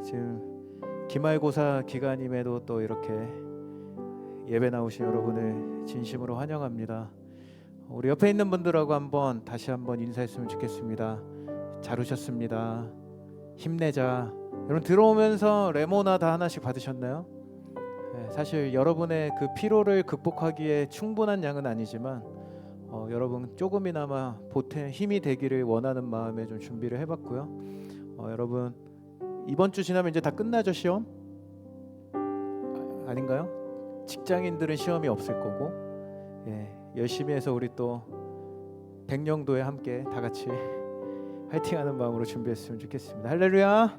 지금 기말고사 기간임에도 또 이렇게 예배 나오신 여러분을 진심으로 환영합니다. 우리 옆에 있는 분들하고 다시 한번 인사했으면 좋겠습니다. 잘 오셨습니다. 힘내자. 여러분 들어오면서 레모나다 하나씩 받으셨나요? 네, 사실 여러분의 그 피로를 극복하기에 충분한 양은 아니지만 여러분 조금이나마 보탬 힘이 되기를 원하는 마음에 좀 준비를 해봤고요. 여러분 이번 주 지나면 이제 다 끝나죠, 시험? 아닌가요? 직장인들은 시험이 없을 거고, 열심히 해서 우리 또 백령도에 함께 다 같이 화이팅하는 마음으로 준비했으면 좋겠습니다. 할렐루야.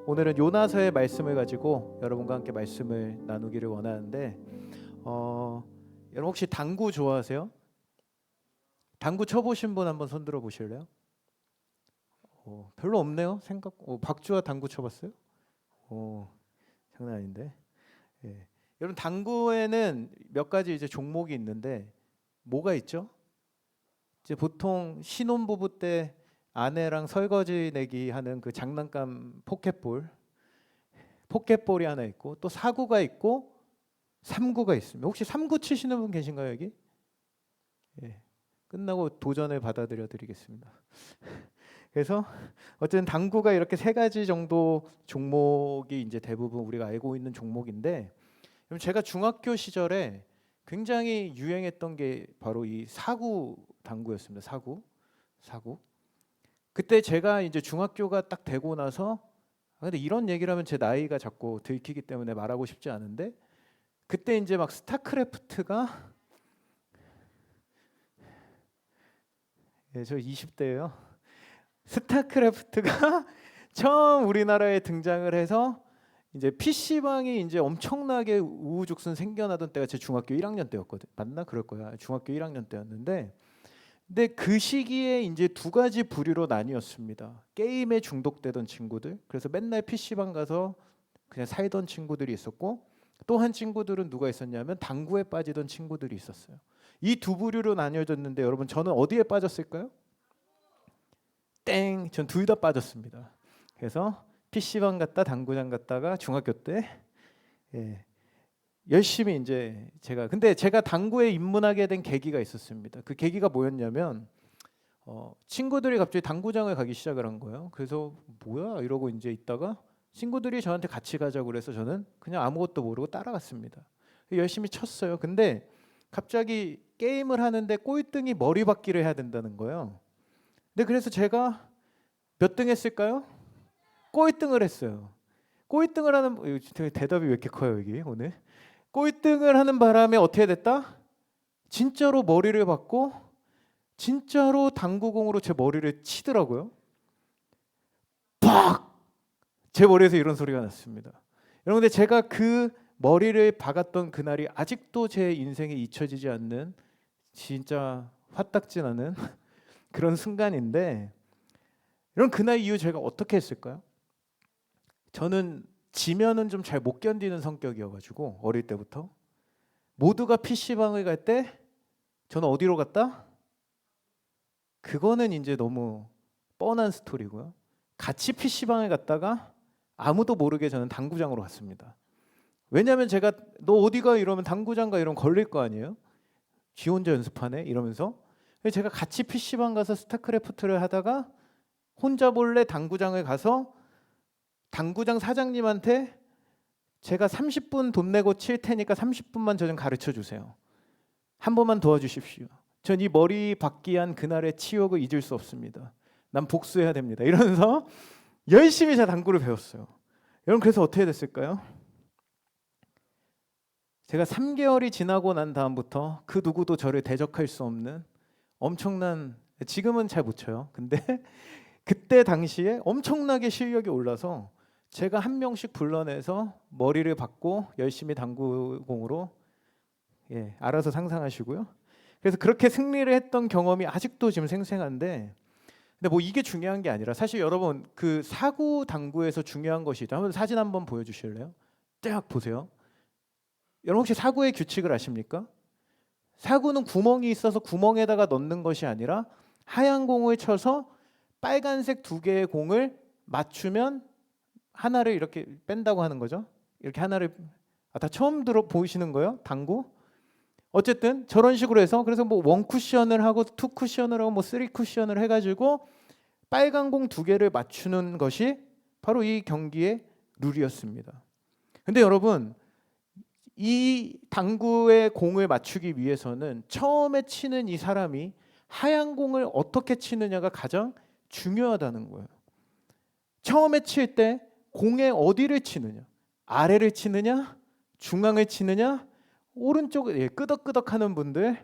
오늘은 요나서의 말씀을 가지고 여러분과 함께 말씀을 나누기를 원하는데, 여러분 혹시 당구 좋아하세요? 당구 쳐보신 분 한번 손 들어 보실래요? 별로 없네요. 박주아 당구 쳐봤어요? 장난 아닌데. 여러분 당구에는 몇 가지 이제 종목이 있는데 뭐가 있죠? 이제 보통 신혼부부 때 아내랑 설거지 내기 하는 그 장난감 포켓볼이 하나 있고, 또 사구가 있고 삼구가 있습니다. 혹시 삼구 치시는 분 계신가요 여기? 끝나고 도전을 받아들여 드리겠습니다. 그래서 어쨌든 당구가 이렇게 세 가지 정도 종목이 이제 대부분 우리가 알고 있는 종목인데, 제가 중학교 시절에 굉장히 유행했던 게 바로 이 사구 당구였습니다. 사구. 그때 제가 이제 중학교가 딱 되고 나서, 근데 이런 얘기를 하면 제 나이가 자꾸 들키기 때문에 말하고 싶지 않은데, 그때 이제 막 스타크래프트가 저 20대예요. 스타크래프트가 처음 우리나라에 등장을 해서 이제 PC방이 이제 엄청나게 우후죽순 생겨나던 때가 제 중학교 1학년 때였거든. 맞나? 그럴 거야. 중학교 1학년 때였는데, 근데 그 시기에 이제 두 가지 부류로 나뉘었습니다. 게임에 중독되던 친구들, 그래서 맨날 PC방 가서 그냥 살던 친구들이 있었고, 또 한 친구들은 누가 있었냐면 당구에 빠지던 친구들이 있었어요. 이 두 부류로 나뉘어졌는데, 여러분 저는 어디에 빠졌을까요? 땡! 전 둘 다 빠졌습니다. 그래서 PC방 갔다 당구장 갔다가 중학교 때 열심히 이제 근데 제가 당구에 입문하게 된 계기가 있었습니다. 그 계기가 뭐였냐면, 친구들이 갑자기 당구장을 가기 시작을 한 거예요. 그래서 뭐야 이러고 이제 있다가 친구들이 저한테 같이 가자고 그래서 저는 그냥 아무것도 모르고 따라갔습니다. 열심히 쳤어요. 근데 갑자기 게임을 하는데 꼴등이 머리박기를 해야 된다는 거예요. 근데 그래서 제가 몇 등 했을까요? 꼴등을 했어요. 꼴등을 하는, 대답이 왜 이렇게 커요 여기 오늘? 꼴등을 하는 바람에 어떻게 됐다? 진짜로 머리를 박고 진짜로 당구공으로 제 머리를 치더라고요. 팍! 제 머리에서 이런 소리가 났습니다. 여러분, 근데 제가 그 머리를 박았던 그날이 아직도 제 인생에 잊혀지지 않는 진짜 화딱지 나는 그런 순간인데, 여러분 그날 이후 제가 어떻게 했을까요? 저는 지면은 좀 잘 못 견디는 성격이어가지고 어릴 때부터 모두가 PC방을 갈 때 저는 어디로 갔다? 그거는 이제 너무 뻔한 스토리고요. 같이 PC방에 갔다가 아무도 모르게 저는 당구장으로 갔습니다. 왜냐하면 제가 너 어디가 이러면 당구장 가 이러면 걸릴 거 아니에요. 지 혼자 연습하네 이러면서. 제가 같이 PC방 가서 스타크래프트를 하다가 혼자 몰래 당구장을 가서 당구장 사장님한테 제가 30분 돈 내고 칠 테니까 30분만 저 좀 가르쳐 주세요. 한 번만 도와주십시오. 전 이 머리 박기한 그날의 치욕을 잊을 수 없습니다. 난 복수해야 됩니다. 이러면서 열심히 제가 당구를 배웠어요. 여러분 그래서 어떻게 됐을까요? 제가 3개월이 지나고 난 다음부터 그 누구도 저를 대적할 수 없는 엄청난, 지금은 잘 못 쳐요. 근데 그때 당시에 엄청나게 실력이 올라서 제가 한 명씩 불러내서 머리를 박고 열심히 당구공으로, 알아서 상상하시고요. 그래서 그렇게 승리를 했던 경험이 아직도 지금 생생한데, 근데 뭐 이게 중요한 게 아니라 사실 여러분 그 사구 당구에서 중요한 것이 있죠. 한번 사진 한번 보여주실래요? 딱 보세요. 여러분 혹시 사구의 규칙을 아십니까? 사구는 구멍이 있어서 구멍에다가 넣는 것이 아니라 하얀 공을 쳐서 빨간색 두 개의 공을 맞추면 하나를 이렇게 뺀다고 하는 거죠. 이렇게 하나를 다 처음 들어 보이시는 거예요? 당구? 어쨌든 저런 식으로 해서 그래서 뭐 원 쿠션을 하고 투 쿠션을 하고 뭐 쓰리 쿠션을 해가지고 빨간 공 두 개를 맞추는 것이 바로 이 경기의 룰이었습니다. 근데 여러분 이 당구의 공을 맞추기 위해서는 처음에 치는 이 사람이 하얀 공을 어떻게 치느냐가 가장 중요하다는 거예요. 처음에 칠 때 공의 어디를 치느냐, 아래를 치느냐, 중앙을 치느냐, 오른쪽 끄덕끄덕하는 분들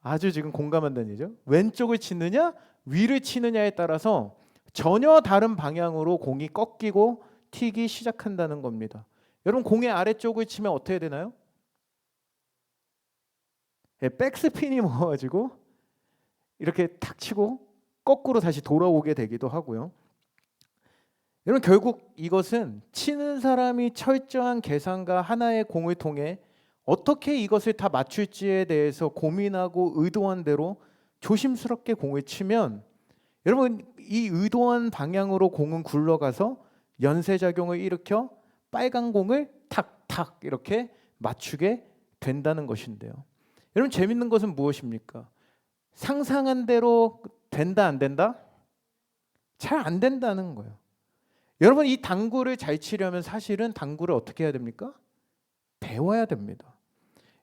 아주 지금 공감한다는 얘기죠. 왼쪽을 치느냐, 위를 치느냐에 따라서 전혀 다른 방향으로 공이 꺾이고 튀기 시작한다는 겁니다. 여러분 공의 아래쪽을 치면 어떻게 되나요? 백스핀이 모아가지고 이렇게 탁 치고 거꾸로 다시 돌아오게 되기도 하고요. 여러분 결국 이것은 치는 사람이 철저한 계산과 하나의 공을 통해 어떻게 이것을 다 맞출지에 대해서 고민하고 의도한 대로 조심스럽게 공을 치면 여러분 이 의도한 방향으로 공은 굴러가서 연쇄작용을 일으켜 빨간 공을 탁탁 이렇게 맞추게 된다는 것인데요. 여러분 재밌는 것은 무엇입니까? 상상한 대로 된다 안 된다? 잘 안 된다는 거예요. 여러분 이 당구를 잘 치려면 사실은 당구를 어떻게 해야 됩니까? 배워야 됩니다.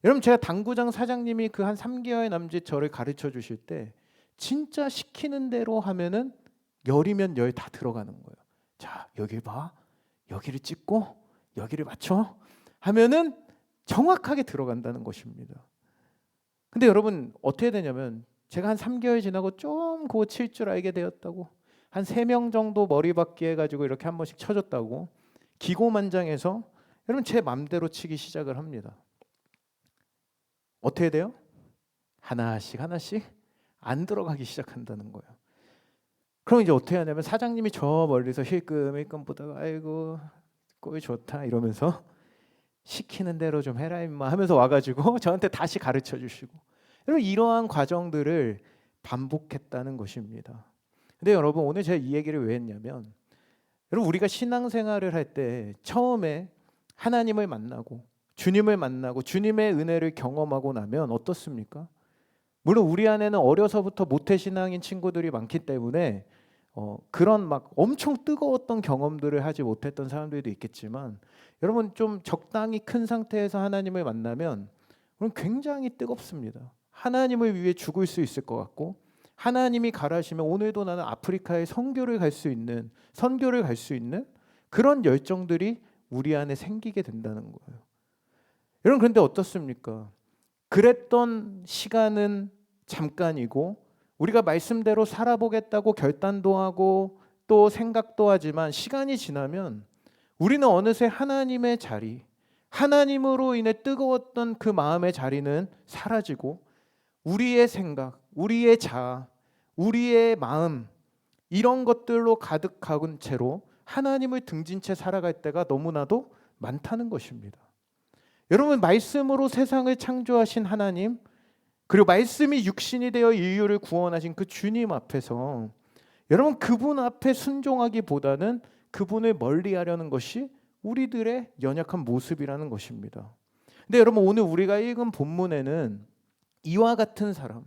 여러분 제가 당구장 사장님이 그 한 3개월 남짓 저를 가르쳐 주실 때 진짜 시키는 대로 하면은 열이면 열 다 들어가는 거예요. 자 여길 봐, 여기를 찍고 여기를 맞춰 하면은 정확하게 들어간다는 것입니다. 근데 여러분 어떻게 되냐면 제가 한 3개월 지나고 좀 그거 칠 줄 알게 되었다고 한 3명 정도 머리박기 해가지고 이렇게 한 번씩 쳐줬다고 기고만장해서 여러분 제 맘대로 치기 시작을 합니다. 어떻게 돼요? 하나씩 하나씩 안 들어가기 시작한다는 거예요. 그럼 이제 어떻게 하냐면 사장님이 저 멀리서 힐끔힐끔 보다가 아이고 꼴 좋다 이러면서 시키는 대로 좀 해라 임마 하면서 와가지고 저한테 다시 가르쳐 주시고 여러분 이러한 과정들을 반복했다는 것입니다. 근데 여러분 오늘 제가 이 얘기를 왜 했냐면 여러분 우리가 신앙생활을 할 때 처음에 하나님을 만나고 주님을 만나고 주님의 은혜를 경험하고 나면 어떻습니까? 물론 우리 안에는 어려서부터 모태신앙인 친구들이 많기 때문에 그런 막 엄청 뜨거웠던 경험들을 하지 못했던 사람들도 있겠지만 여러분 좀 적당히 큰 상태에서 하나님을 만나면 굉장히 뜨겁습니다. 하나님을 위해 죽을 수 있을 것 같고 하나님이 가라시면 오늘도 나는 아프리카에 선교를 갈 수 있는 그런 열정들이 우리 안에 생기게 된다는 거예요. 여러분 그런데 어떻습니까? 그랬던 시간은 잠깐이고 우리가 말씀대로 살아보겠다고 결단도 하고 또 생각도 하지만 시간이 지나면 우리는 어느새 하나님의 자리, 하나님으로 인해 뜨거웠던 그 마음의 자리는 사라지고 우리의 생각, 우리의 자아, 우리의 마음 이런 것들로 가득한 채로 하나님을 등진 채 살아갈 때가 너무나도 많다는 것입니다. 여러분 말씀으로 세상을 창조하신 하나님 그리고 말씀이 육신이 되어 인류를 구원하신 그 주님 앞에서 여러분 그분 앞에 순종하기보다는 그분을 멀리하려는 것이 우리들의 연약한 모습이라는 것입니다. 근데 여러분 오늘 우리가 읽은 본문에는 이와 같은 사람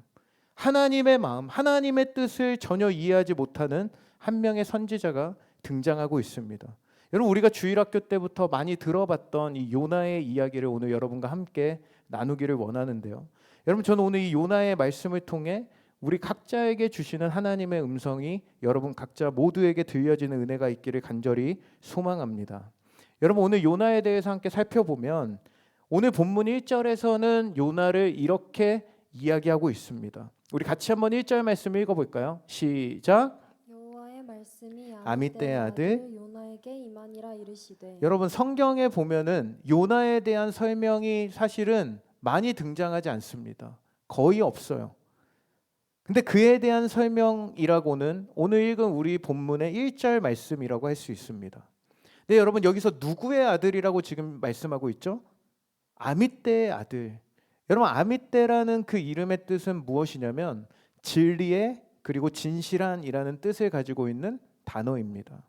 하나님의 마음, 하나님의 뜻을 전혀 이해하지 못하는 한 명의 선지자가 등장하고 있습니다. 여러분 우리가 주일학교 때부터 많이 들어봤던 이 요나의 이야기를 오늘 여러분과 함께 나누기를 원하는데요. 여러분 저는 오늘 이 요나의 말씀을 통해 우리 각자에게 주시는 하나님의 음성이 여러분 각자 모두에게 들려지는 은혜가 있기를 간절히 소망합니다. 여러분 오늘 요나에 대해서 함께 살펴보면 오늘 본문 1절에서는 요나를 이렇게 이야기하고 있습니다. 우리 같이 한번 1절 말씀 읽어볼까요? 시작. 여호와의 말씀이 아미떼의 아들 요나에게 임하니라 이르시되. 여러분 성경에 보면은 요나에 대한 설명이 사실은 많이 등장하지 않습니다. 거의 없어요. 근데 그에 대한 설명이라고는 오늘 읽은 우리 본문의 1절 말씀이라고 할 수 있습니다. 근데 여러분 여기서 누구의 아들이라고 지금 말씀하고 있죠? 아미떼의 아들. 여러분 아미떼라는 그 이름의 뜻은 무엇이냐면 진리의 그리고 진실한이라는 뜻을 가지고 있는 단어입니다.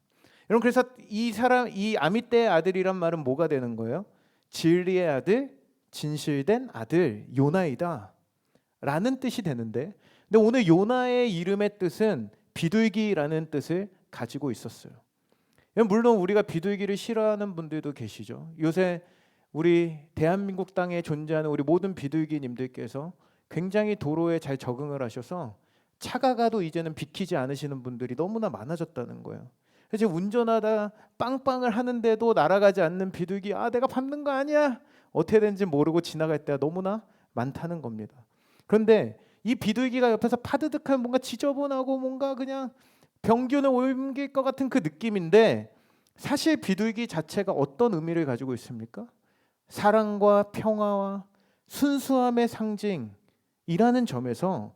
여러분 그래서 이 아미떼의 아들이란 말은 뭐가 되는 거예요? 진리의 아들, 진실된 아들 요나이다 라는 뜻이 되는데, 근데 오늘 요나의 이름의 뜻은 비둘기라는 뜻을 가지고 있었어요. 물론 우리가 비둘기를 싫어하는 분들도 계시죠. 요새 우리 대한민국 땅에 존재하는 우리 모든 비둘기님들께서 굉장히 도로에 잘 적응을 하셔서 차가 가도 이제는 비키지 않으시는 분들이 너무나 많아졌다는 거예요. 그래서 운전하다 빵빵을 하는데도 날아가지 않는 비둘기, 내가 밟는 거 아니야, 어떻게 되는지 모르고 지나갈 때가 너무나 많다는 겁니다. 그런데 이 비둘기가 옆에서 파드득한 뭔가 지저분하고 뭔가 그냥 병균을 옮길 것 같은 그 느낌인데, 사실 비둘기 자체가 어떤 의미를 가지고 있습니까? 사랑과 평화와 순수함의 상징이라는 점에서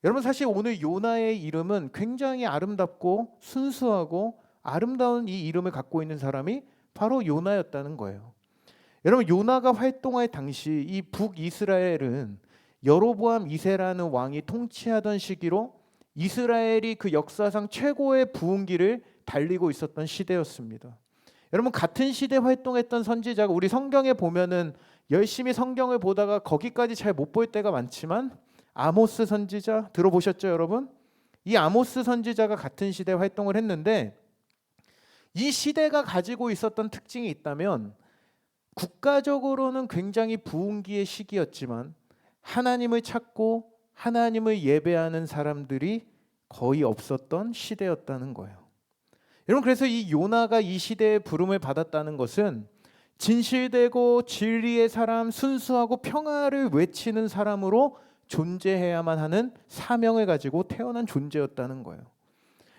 여러분 사실 오늘 요나의 이름은 굉장히 아름답고 순수하고 아름다운 이 이름을 갖고 있는 사람이 바로 요나였다는 거예요. 여러분 요나가 활동할 당시 이 북이스라엘은 여로보암 2세라는 왕이 통치하던 시기로 이스라엘이 그 역사상 최고의 부흥기를 달리고 있었던 시대였습니다. 여러분 같은 시대 활동했던 선지자가 우리 성경에 보면은 열심히 성경을 보다가 거기까지 잘 못 볼 때가 많지만 아모스 선지자 들어보셨죠, 여러분? 이 아모스 선지자가 같은 시대 활동을 했는데, 이 시대가 가지고 있었던 특징이 있다면 국가적으로는 굉장히 부흥기의 시기였지만 하나님을 찾고 하나님을 예배하는 사람들이 거의 없었던 시대였다는 거예요. 여러분 그래서 이 요나가 이 시대의 부름을 받았다는 것은 진실되고 진리의 사람, 순수하고 평화를 외치는 사람으로 존재해야만 하는 사명을 가지고 태어난 존재였다는 거예요.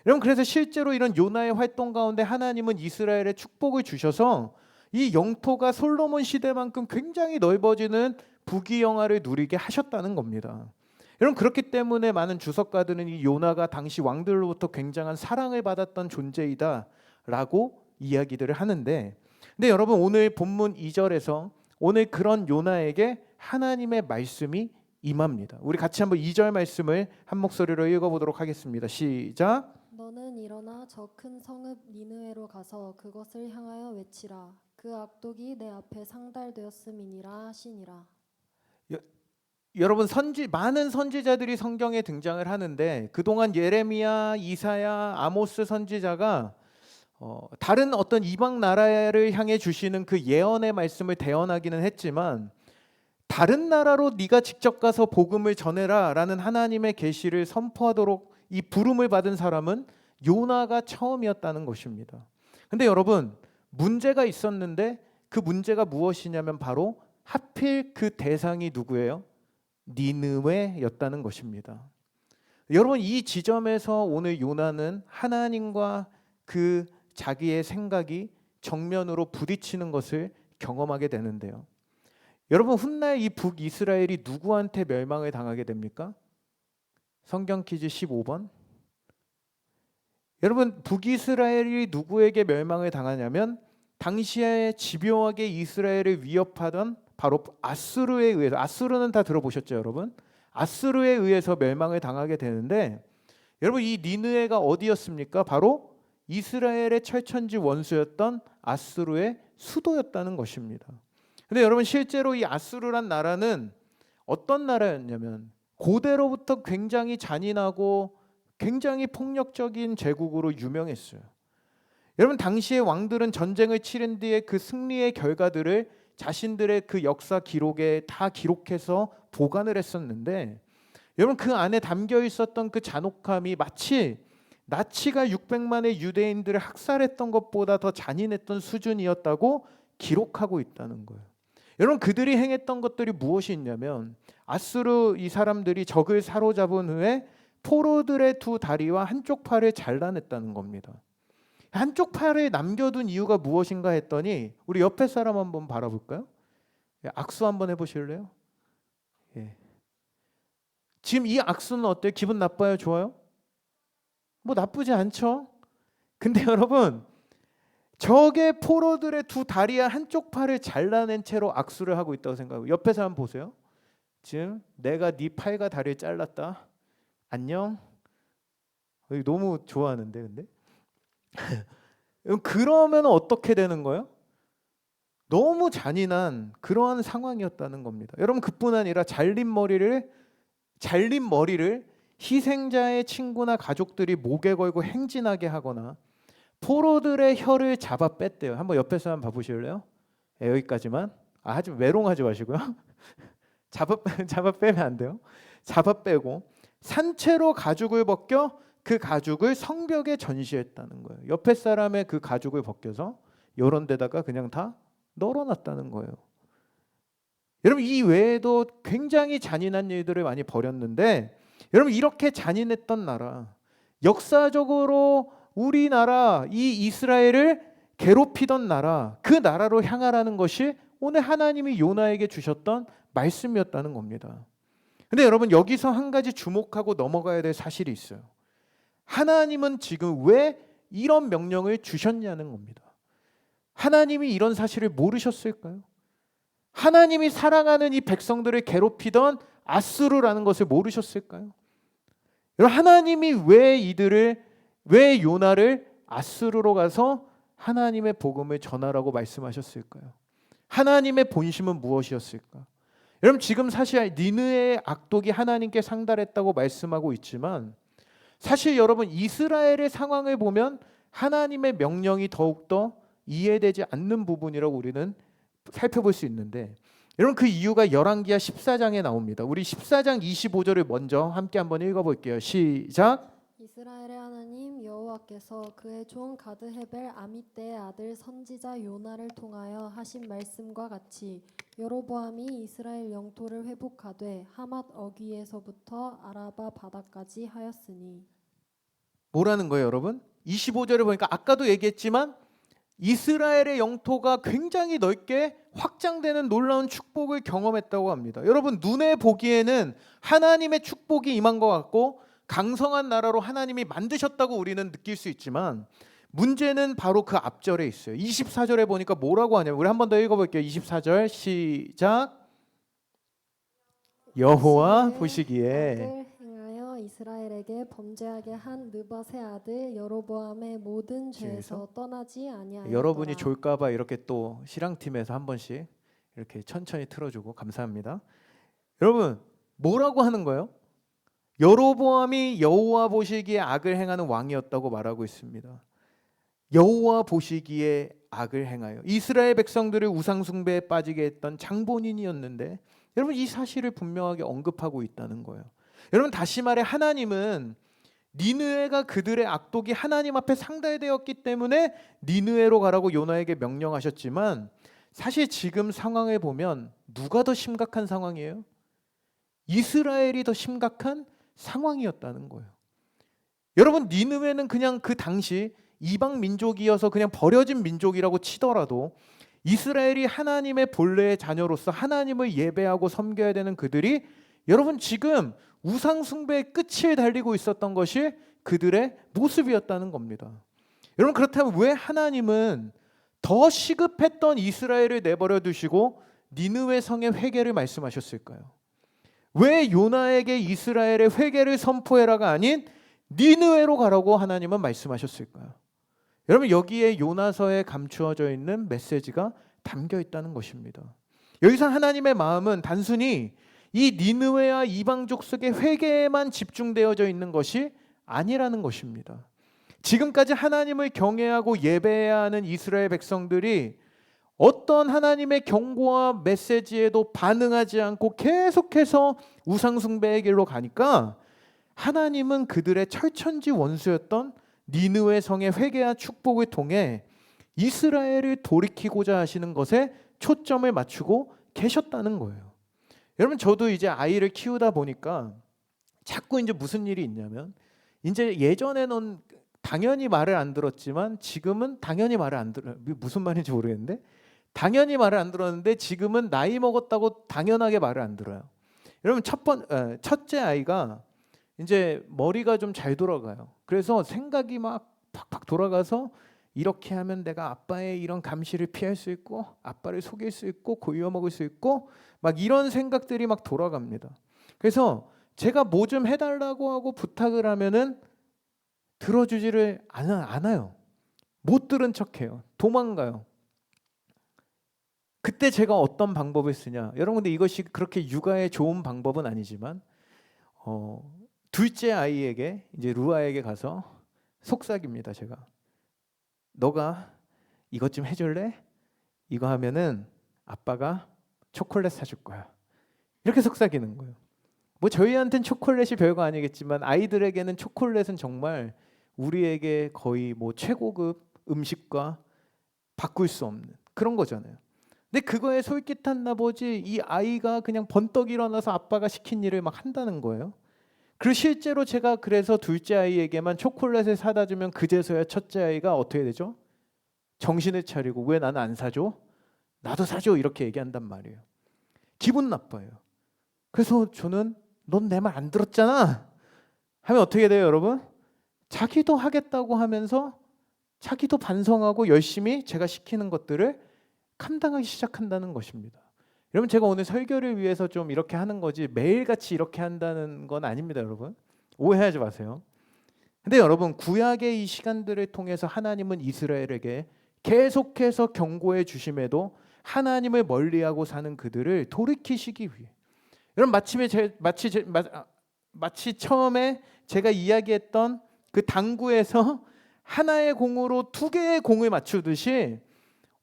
여러분 그래서 실제로 이런 요나의 활동 가운데 하나님은 이스라엘에 축복을 주셔서 이 영토가 솔로몬 시대만큼 굉장히 넓어지는 부귀영화를 누리게 하셨다는 겁니다. 여러분 그렇기 때문에 많은 주석가들은 이 요나가 당시 왕들로부터 굉장한 사랑을 받았던 존재이다라고 이야기들을 하는데, 근데 여러분 오늘 본문 2절에서 오늘 그런 요나에게 하나님의 말씀이 임합니다. 우리 같이 한번 2절 말씀을 한 목소리로 읽어보도록 하겠습니다. 시작. 너는 일어나 저 큰 성읍 니느웨로 가서 그것을 향하여 외치라. 그 악독이 내 앞에 상달되었음이니라 하시니라. 여러분 많은 선지자들이 성경에 등장을 하는데 그동안 예레미야, 이사야, 아모스 선지자가 다른 어떤 이방 나라를 향해 주시는 그 예언의 말씀을 대언하기는 했지만 다른 나라로 네가 직접 가서 복음을 전해라라는 하나님의 계시를 선포하도록 이 부름을 받은 사람은 요나가 처음이었다는 것입니다. 근데 여러분 문제가 있었는데 그 문제가 무엇이냐면 바로 하필 그 대상이 누구예요? 니느웨였다는 것입니다. 여러분 이 지점에서 오늘 요나는 하나님과 그 자기의 생각이 정면으로 부딪히는 것을 경험하게 되는데요. 여러분 훗날 이 북이스라엘이 누구한테 멸망을 당하게 됩니까? 성경 퀴즈 15번. 여러분 북이스라엘이 누구에게 멸망을 당하냐면 당시에 집요하게 이스라엘을 위협하던 바로 아수르에 의해서, 아수르는 다 들어보셨죠 여러분? 아수르에 의해서 멸망을 당하게 되는데, 여러분 이 니느웨가 어디였습니까? 바로 이스라엘의 철천지 원수였던 아수르의 수도였다는 것입니다. 근데 여러분 실제로 이 아수르란 나라는 어떤 나라였냐면 고대로부터 굉장히 잔인하고 굉장히 폭력적인 제국으로 유명했어요. 여러분 당시의 왕들은 전쟁을 치른 뒤에 그 승리의 결과들을 자신들의 그 역사 기록에 다 기록해서 보관을 했었는데, 여러분 그 안에 담겨 있었던 그 잔혹함이 마치 나치가 600만의 유대인들을 학살했던 것보다 더 잔인했던 수준이었다고 기록하고 있다는 거예요. 여러분 그들이 행했던 것들이 무엇이 있냐면 아수르 이 사람들이 적을 사로잡은 후에 포로들의 두 다리와 한쪽 팔을 잘라냈다는 겁니다. 한쪽 팔을 남겨둔 이유가 무엇인가 했더니 우리 옆에 사람 한번 바라볼까요? 악수 한번 해보실래요? 예. 지금 이 악수는 어때요? 기분 나빠요? 좋아요? 뭐 나쁘지 않죠? 근데 여러분 적의 포로들의 두 다리와 한쪽 팔을 잘라낸 채로 악수를 하고 있다고 생각하고 옆에 사람 보세요. 지금 내가 네 팔과 다리를 잘랐다. 안녕. 너무 좋아하는데 근데 그러면 어떻게 되는 거예요? 너무 잔인한 그러한 상황이었다는 겁니다. 여러분, 그뿐 아니라 잘린 머리를 희생자의 친구나 가족들이 목에 걸고 행진하게 하거나 포로들의 혀를 잡아 뺐대요. 한번 옆에서 한번 봐보실래요? 여기까지만. 하지 메롱하지 마시고요. 잡아 빼면 안 돼요. 잡아 빼고 산채로 가죽을 벗겨 그 가죽을 성벽에 전시했다는 거예요. 옆에 사람의 그 가죽을 벗겨서 이런 데다가 그냥 다 널어놨다는 거예요. 여러분, 이 외에도 굉장히 잔인한 일들을 많이 벌였는데, 여러분, 이렇게 잔인했던 나라, 역사적으로 우리나라 이 이스라엘을 괴롭히던 나라, 그 나라로 향하라는 것이 오늘 하나님이 요나에게 주셨던 말씀이었다는 겁니다. 근데 여러분, 여기서 한 가지 주목하고 넘어가야 될 사실이 있어요. 하나님은 지금 왜 이런 명령을 주셨냐는 겁니다. 하나님이 이런 사실을 모르셨을까요? 하나님이 사랑하는 이 백성들을 괴롭히던 아수르라는 것을 모르셨을까요? 여러분, 하나님이 왜 요나를 아수르로 가서 하나님의 복음을 전하라고 말씀하셨을까요? 하나님의 본심은 무엇이었을까? 여러분, 지금 사실 니느웨의 악독이 하나님께 상달했다고 말씀하고 있지만, 사실 여러분, 이스라엘의 상황을 보면 하나님의 명령이 더욱더 이해되지 않는 부분이라고 우리는 살펴볼 수 있는데, 여러분, 그 이유가 열왕기하 14장에 나옵니다. 우리 14장 25절을 먼저 함께 한번 읽어볼게요. 시작. 이스라엘의 하나님 여호와께서 그의 종 가드헤벨 아미떼의 아들 선지자 요나를 통하여 하신 말씀과 같이 여로보암이 이스라엘 영토를 회복하되 하맛 어귀에서부터 아라바 바다까지 하였으니. 뭐라는 거예요, 여러분? 25절을 보니까 아까도 얘기했지만 이스라엘의 영토가 굉장히 넓게 확장되는 놀라운 축복을 경험했다고 합니다. 여러분, 눈에 보기에는 하나님의 축복이 임한 것 같고 강성한 나라로 하나님이 만드셨다고 우리는 느낄 수 있지만, 문제는 바로 그 앞절에 있어요. 24절에 보니까 뭐라고 하냐면, 우리 한 번 더 읽어볼게요. 24절 시작. 여호와 보시기에 악을 행하여 이스라엘에게 범죄하게 한 느밧의 아들 여로보암의 모든 죄에서 떠나지 아니하였더라. 여러분이 졸까봐 이렇게 또 실황팀에서 한 번씩 이렇게 천천히 틀어주고 감사합니다. 여러분, 뭐라고 하는 거예요? 여로보암이 여호와 보시기에 악을 행하는 왕이었다고 말하고 있습니다. 여호와 보시기에 악을 행하여 이스라엘 백성들을 우상 숭배에 빠지게 했던 장본인이었는데, 여러분, 이 사실을 분명하게 언급하고 있다는 거예요. 여러분, 다시 말해 하나님은 니느웨가 그들의 악독이 하나님 앞에 상달되었기 때문에 니느웨로 가라고 요나에게 명령하셨지만, 사실 지금 상황을 보면 누가 더 심각한 상황이에요? 이스라엘이 더 심각한 상황이었다는 거예요. 여러분, 니느웨는 그냥 그 당시 이방 민족이어서 그냥 버려진 민족이라고 치더라도 이스라엘이 하나님의 본래의 자녀로서 하나님을 예배하고 섬겨야 되는 그들이, 여러분, 지금 우상 숭배의 끝을 달리고 있었던 것이 그들의 모습이었다는 겁니다. 여러분, 그렇다면 왜 하나님은 더 시급했던 이스라엘을 내버려 두시고 니느웨 성의 회개를 말씀하셨을까요? 왜 요나에게 이스라엘의 회개를 선포해라가 아닌 니느웨로 가라고 하나님은 말씀하셨을까요? 여러분, 여기에 요나서에 감추어져 있는 메시지가 담겨 있다는 것입니다. 여기서 하나님의 마음은 단순히 이 니느웨와 이방 족속의 회개에만 집중되어져 있는 것이 아니라는 것입니다. 지금까지 하나님을 경외하고 예배해야 하는 이스라엘 백성들이 어떤 하나님의 경고와 메시지에도 반응하지 않고 계속해서 우상 숭배의 길로 가니까, 하나님은 그들의 철천지 원수였던 니느웨 성의 회개와 축복을 통해 이스라엘을 돌이키고자 하시는 것에 초점을 맞추고 계셨다는 거예요. 여러분, 저도 이제 아이를 키우다 보니까 자꾸 이제 무슨 일이 있냐면, 이제 예전에는 당연히 말을 안 들었지만 지금은 당연히 말을 안 들어요. 무슨 말인지 모르겠는데, 당연히 말을 안 들었는데 지금은 나이 먹었다고 당연하게 말을 안 들어요. 여러분, 첫째 아이가 이제 머리가 좀 잘 돌아가요. 그래서 생각이 막 팍팍 돌아가서 이렇게 하면 내가 아빠의 이런 감시를 피할 수 있고 아빠를 속일 수 있고 고유어 먹을 수 있고 막 이런 생각들이 막 돌아갑니다. 그래서 제가 뭐 좀 해달라고 하고 부탁을 하면은 들어주지를 않아요. 못 들은 척해요. 도망가요. 그때 제가 어떤 방법을 쓰냐? 여러분, 근데 이것이 그렇게 육아에 좋은 방법은 아니지만 둘째 아이에게, 이제 루아에게 가서 속삭입니다. 제가, 너가 이것 좀 해줄래? 이거 하면은 아빠가 초콜릿 사줄 거야. 이렇게 속삭이는 거예요. 뭐 저희한테는 초콜릿이 별거 아니겠지만 아이들에게는 초콜릿은 정말 우리에게 거의 뭐 최고급 음식과 바꿀 수 없는 그런 거잖아요. 근데 그거에 솔깃한 나머지 이 아이가 그냥 번떡 일어나서 아빠가 시킨 일을 막 한다는 거예요. 그리고 실제로 제가 그래서 둘째 아이에게만 초콜릿을 사다 주면 그제서야 첫째 아이가 어떻게 되죠? 정신을 차리고, 왜 나는 안 사줘? 나도 사줘, 이렇게 얘기한단 말이에요. 기분 나빠요. 그래서 저는 넌 내 말 안 들었잖아 하면 어떻게 돼요, 여러분? 자기도 하겠다고 하면서 자기도 반성하고 열심히 제가 시키는 것들을 감당하기 시작한다는 것입니다. 여러분, 제가 오늘 설교를 위해서 좀 이렇게 하는 거지 매일같이 이렇게 한다는 건 아닙니다, 여러분. 오해하지 마세요. 근데 여러분, 구약의 이 시간들을 통해서 하나님은 이스라엘에게 계속해서 경고해 주심에도 하나님을 멀리하고 사는 그들을 돌이키시기 위해, 여러분, 마치 처음에 제가 이야기했던 그 당구에서 하나의 공으로 두 개의 공을 맞추듯이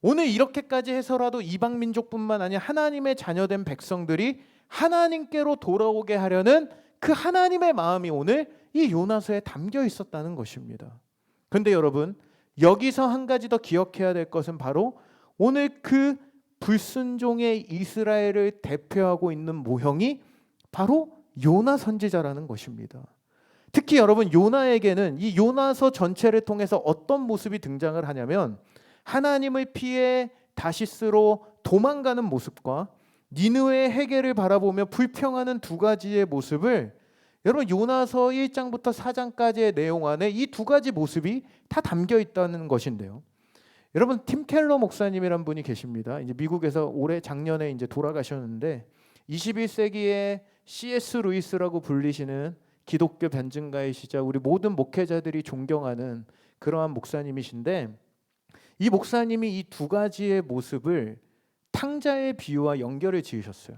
오늘 이렇게까지 해서라도 이방 민족뿐만 아니라 하나님의 자녀된 백성들이 하나님께로 돌아오게 하려는 그 하나님의 마음이 오늘 이 요나서에 담겨 있었다는 것입니다. 그런데 여러분, 여기서 한 가지 더 기억해야 될 것은 바로 오늘 그 불순종의 이스라엘을 대표하고 있는 모형이 바로 요나 선지자라는 것입니다. 특히 여러분, 요나에게는 이 요나서 전체를 통해서 어떤 모습이 등장을 하냐면 하나님을 피해 다시스로 도망가는 모습과 니느웨의 해계를 바라보며 불평하는 두 가지의 모습을, 여러분, 요나서 1장부터 4장까지의 내용 안에 이 두 가지 모습이 다 담겨 있다는 것인데요. 여러분, 팀 켈러 목사님이란 분이 계십니다. 이제 미국에서 작년에 이제 돌아가셨는데 21세기의 C.S. 루이스라고 불리시는 기독교 변증가이시자 우리 모든 목회자들이 존경하는 그러한 목사님이신데, 이 목사님이 이 두 가지의 모습을 탕자의 비유와 연결을 지으셨어요.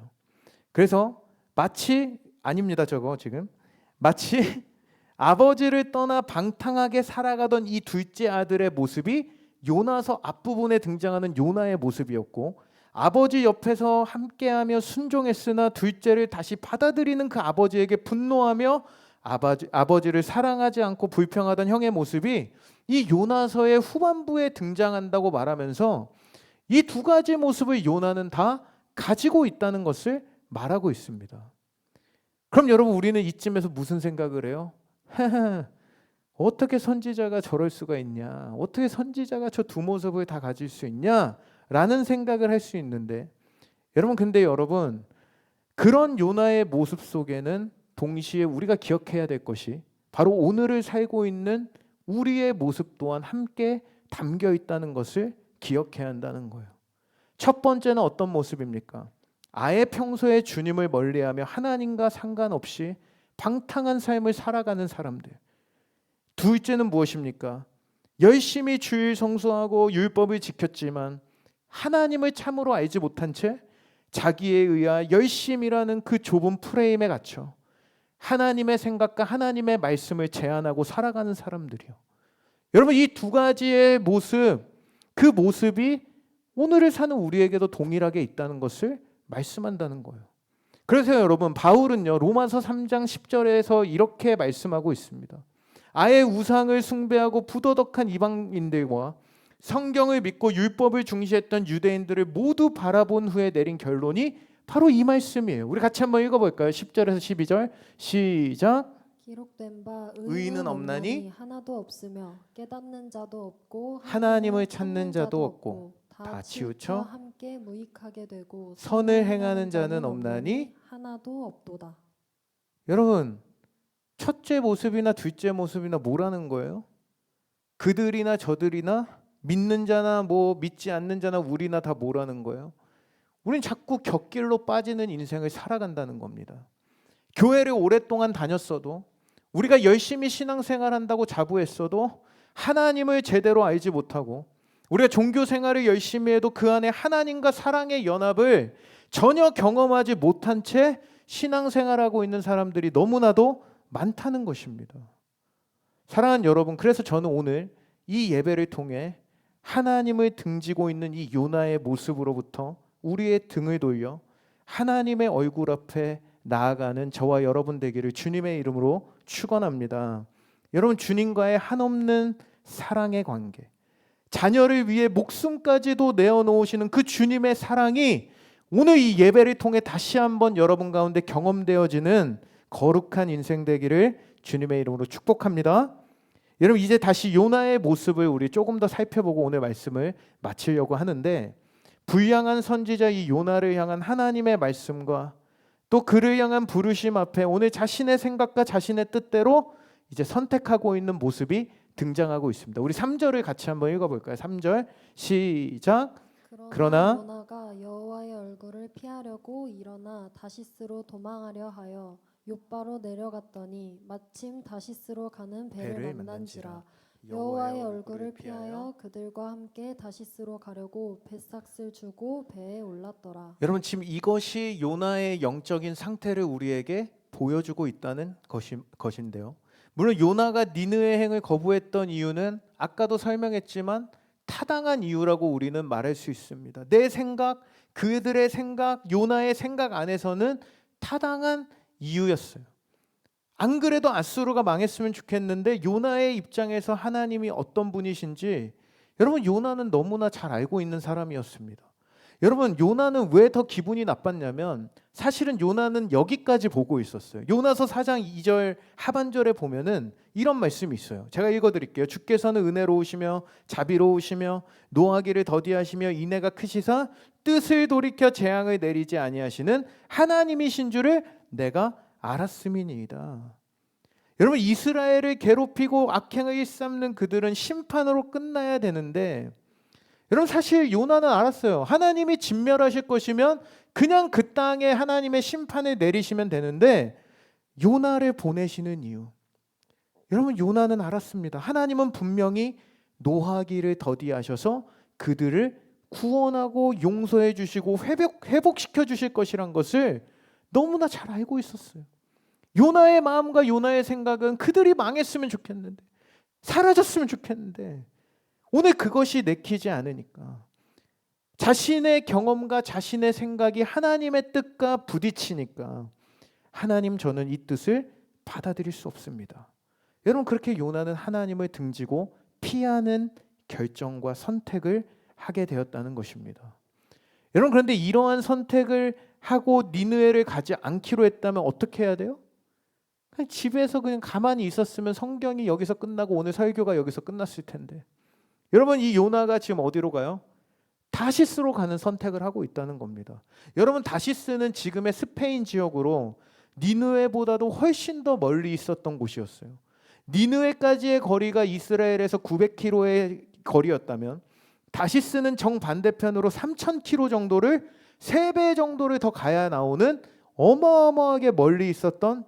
그래서 마치 아버지를 떠나 방탕하게 살아가던 이 둘째 아들의 모습이 요나서 앞부분에 등장하는 요나의 모습이었고, 아버지 옆에서 함께하며 순종했으나 둘째를 다시 받아들이는 그 아버지에게 분노하며 아버지를 사랑하지 않고 불평하던 형의 모습이 이 요나서의 후반부에 등장한다고 말하면서 이 두 가지 모습을 요나는 다 가지고 있다는 것을 말하고 있습니다. 그럼 여러분, 우리는 이쯤에서 무슨 생각을 해요? 어떻게 선지자가 저럴 수가 있냐? 어떻게 선지자가 저 두 모습을 다 가질 수 있냐? 라는 생각을 할 수 있는데, 근데 여러분, 그런 요나의 모습 속에는 동시에 우리가 기억해야 될 것이 바로 오늘을 살고 있는 우리의 모습 또한 함께 담겨 있다는 것을 기억해야 한다는 거예요. 첫 번째는 어떤 모습입니까? 아예 평소에 주님을 멀리하며 하나님과 상관없이 방탕한 삶을 살아가는 사람들. 둘째는 무엇입니까? 열심히 주일 성수하고 율법을 지켰지만 하나님을 참으로 알지 못한 채 자기에 의하 열심이라는 그 좁은 프레임에 갇혀 하나님의 생각과 하나님의 말씀을 제한하고 살아가는 사람들이요. 여러분, 이 두 가지의 모습, 그 모습이 오늘을 사는 우리에게도 동일하게 있다는 것을 말씀한다는 거예요. 그래서 여러분, 바울은요, 로마서 3장 10절에서 이렇게 말씀하고 있습니다. 아예 우상을 숭배하고 부도덕한 이방인들과 성경을 믿고 율법을 중시했던 유대인들을 모두 바라본 후에 내린 결론이 바로 이 말씀이에요. 우리 같이 한번 읽어볼까요? 10절에서 12절 시작. 기록된 바 의인은 없나니 하나도 없으며 깨닫는 자도 없고 하나님을 찾는 자도 없고 다 치우쳐 함께 무익하게 되고 선을 행하는 자는 없나니 하나도 없도다. 여러분, 첫째 모습이나 둘째 모습이나 뭐라는 거예요? 그들이나 저들이나 믿는 자나 뭐 믿지 않는 자나 우리나 다 뭐라는 거예요? 우린 자꾸 곁길로 빠지는 인생을 살아간다는 겁니다. 교회를 오랫동안 다녔어도, 우리가 열심히 신앙생활한다고 자부했어도 하나님을 제대로 알지 못하고 우리가 종교 생활을 열심히 해도 그 안에 하나님과 사랑의 연합을 전혀 경험하지 못한 채 신앙생활하고 있는 사람들이 너무나도 많다는 것입니다. 사랑하는 여러분, 그래서 저는 오늘 이 예배를 통해 하나님을 등지고 있는 이 요나의 모습으로부터 우리의 등을 돌려 하나님의 얼굴 앞에 나아가는 저와 여러분 되기를 주님의 이름으로 축원합니다. 여러분, 주님과의 한없는 사랑의 관계, 자녀를 위해 목숨까지도 내어놓으시는 그 주님의 사랑이 오늘 이 예배를 통해 다시 한번 여러분 가운데 경험되어지는 거룩한 인생 되기를 주님의 이름으로 축복합니다. 여러분, 이제 다시 요나의 모습을 우리 조금 더 살펴보고 오늘 말씀을 마치려고 하는데, 불량한 선지자 이 요나를 향한 하나님의 말씀과 또 그를 향한 부르심 앞에 오늘 자신의 생각과 자신의 뜻대로 이제 선택하고 있는 모습이 등장하고 있습니다. 우리 3절을 같이 한번 읽어볼까요? 3절 시작. 그러나 요나가 여호와의 얼굴을 피하려고 일어나 다시스로 도망하려 하여 욥바로 내려갔더니 마침 다시스로 가는 배를 만난지라. 여호와의 얼굴을 피하여 그들과 함께 다시스로 가려고 뱃삭을 주고 배에 올랐더라. 여러분, 지금 이것이 요나의 영적인 상태를 우리에게 보여주고 있다는 것인데요. 물론 요나가 니느웨 행을 거부했던 이유는 아까도 설명했지만 타당한 이유라고 우리는 말할 수 있습니다. 내 생각, 그들의 생각, 요나의 생각 안에서는 타당한 이유였어요. 안 그래도 아수르가 망했으면 좋겠는데 요나의 입장에서 하나님이 어떤 분이신지 여러분, 요나는 너무나 잘 알고 있는 사람이었습니다. 여러분, 요나는 왜 더 기분이 나빴냐면 사실은 요나는 여기까지 보고 있었어요. 요나서 4장 2절 하반절에 보면은 이런 말씀이 있어요. 제가 읽어드릴게요. 주께서는 은혜로우시며 자비로우시며 노하기를 더디하시며 인애가 크시사 뜻을 돌이켜 재앙을 내리지 아니하시는 하나님이신 줄을 내가 알았음이니이다. 여러분, 이스라엘을 괴롭히고 악행을 일삼는 그들은 심판으로 끝나야 되는데 여러분, 사실 요나는 알았어요. 하나님이 진멸하실 것이면 그냥 그 땅에 하나님의 심판을 내리시면 되는데 요나를 보내시는 이유, 여러분, 요나는 알았습니다. 하나님은 분명히 노하기를 더디하셔서 그들을 구원하고 용서해 주시고 회복시켜 주실 것이란 것을 너무나 잘 알고 있었어요. 요나의 마음과 요나의 생각은 그들이 망했으면 좋겠는데, 사라졌으면 좋겠는데 오늘 그것이 내키지 않으니까 자신의 경험과 자신의 생각이 하나님의 뜻과 부딪히니까 하나님, 저는 이 뜻을 받아들일 수 없습니다. 여러분, 그렇게 요나는 하나님을 등지고 피하는 결정과 선택을 하게 되었다는 것입니다. 여러분, 그런데 이러한 선택을 하고 니느웨를 가지 않기로 했다면 어떻게 해야 돼요? 그냥 집에서 그냥 가만히 있었으면 성경이 여기서 끝나고 오늘 설교가 여기서 끝났을 텐데, 여러분, 이 요나가 지금 어디로 가요? 다시스로 가는 선택을 하고 있다는 겁니다. 여러분, 다시스는 지금의 스페인 지역으로 니느웨보다도 훨씬 더 멀리 있었던 곳이었어요. 니느웨까지의 거리가 이스라엘에서 900km의 거리였다면 다시스는 정반대편으로 3000km 정도를 3배 정도를 더 가야 나오는 어마어마하게 멀리 있었던